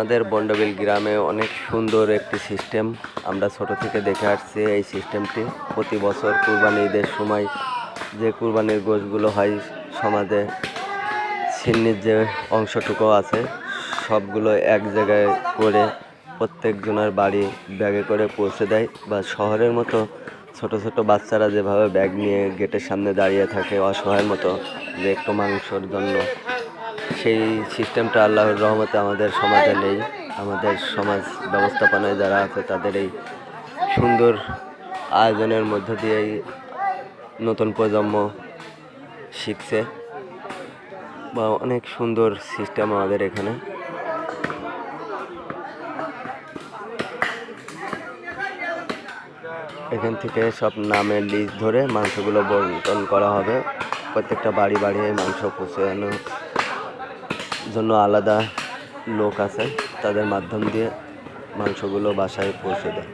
আমাদের বন্ডবিল গ্রামে অনেক সুন্দর একটি সিস্টেম আমরা ছোট থেকে দেখে আসছি। এই সিস্টেমটি প্রতি বছর কুরবানি ঈদের সময় যে কুরবানির গোশগুলো হয় সমাজে ছিন্নির যে অংশটুকু আছে সবগুলো এক জায়গায় করে প্রত্যেকজনের বাড়ি ব্যাগে করে পৌঁছে দেয়। বা শহরের মতো ছোট ছোট বাচ্চারা যেভাবে ব্যাগ নিয়ে গেটের সামনে দাঁড়িয়ে থাকে অসহায়ের মতো যে একটু মাংসর জন্য, সেই সিস্টেমটা আল্লাহর রহমতে আমাদের সমাজে নেই। আমাদের সমাজ ব্যবস্থাপনায় যারা আছে তাদের এই সুন্দর আয়োজনের মধ্য দিয়েই নতুন প্রজন্ম শিখছে বা অনেক সুন্দর সিস্টেম আমাদের এখানে। এখান থেকে সব নামের লিস্ট ধরে মাংসগুলো বন্টন করা হবে। প্রত্যেকটা বাড়ি বাড়ি মাংস পৌঁছানোর জন্য আলাদা লোক আছে, তাদের মাধ্যম দিয়ে মাংসগুলো বাসায় পৌঁছে দেয়।